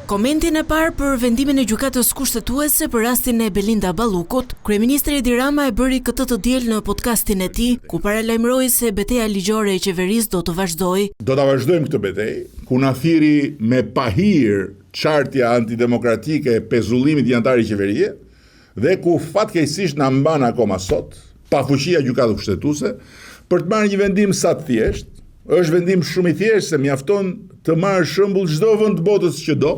Komentin e parë për vendimin e gjykatës kushtetuese për rastin e Belinda Ballukut, kryeministri Edi Rama e bëri këtë të diel në podcastin e tij, ku paralajmëroi se betejë ligjore e qeverisë do të vazhdojë. Do ta vazhdojmë këtë betejë, ku na thirri me pahir çartja antidemokratike e pezullimit i anëtarëve qeverie, dhe ku fatkeqësisht na mban akoma sot pa fuqia gjykatës kushtetuese për të marrë një vendim sa të thjeshtë. Është vendim shumë i thjeshtë se mjafton të marrë shembull çdo vend të botës që do,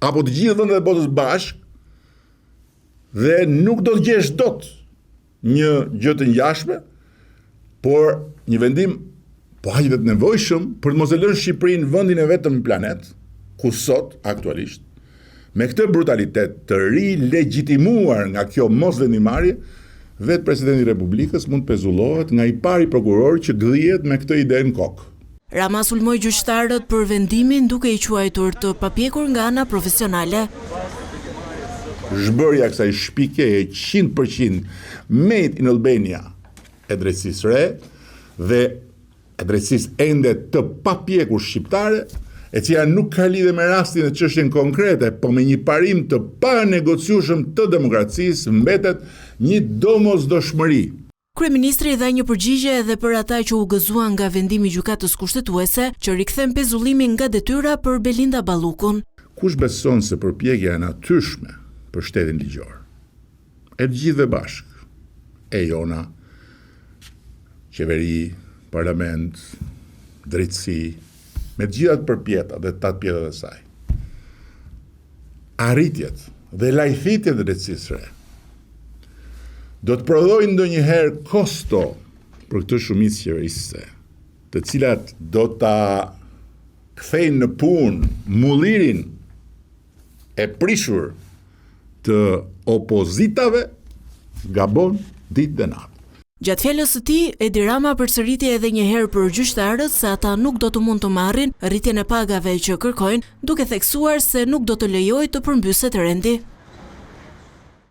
apo të gjithë vendet e botës bashkë, dhe nuk do të gjesh dot një gjë të ngjashme, por një vendim po aq të nevojshëm për të mos e lënë Shqipërinë vendin e vetëm në planet, ku sot aktualisht me këtë brutalitet të rilegjitimuar nga kjo mosvendimmarrje, vetë presidenti i Republikës mund të pezullohet nga i pari prokuror që gdhihet me këtë ide në kokë. Rama sulmoi gjyqtarët për vendimin duke i quajtur të papjekur nga ana profesionale. Zhbërja kësaj shpikeje 100% made in Albania e drejtësisë re dhe e drejtësisë ende të papjekur shqiptare, e cila nuk ka lidhje me rastin e çështjen konkrete, po me një parim të panegociueshëm të demokracisë, mbetet një domosdoshmëri. Kryeministri dha një përgjigje edhe për ata që u gëzuan nga vendimi i gjykatës kushtetuese që rikthen pezullimin nga detyra për Belinda Ballukun. Kush beson se përpjekja e natyrshme për shtetin ligjor, e të gjithëve bashkë, e jona, qeveri, parlament, drejtësi, me të gjitha të përpjeta dhe të pjetat e saj, arritjet dhe lajthitjet e drejtësisë re, do të prodhojnë ndonjëherë kosto për këtë shumicë qeverisëse, të cilat do ta kthejnë në punë mullirin e prishur të opozitave, gabon ditë dhe natë. Gjatë fjalës së tij, Edi Rama përsëriti edhe një herë për gjyqtarët se ata nuk do të mund të marrin rritjen e pagave që kërkojnë, duke theksuar se nuk do të lejojë të përmbyset rendi.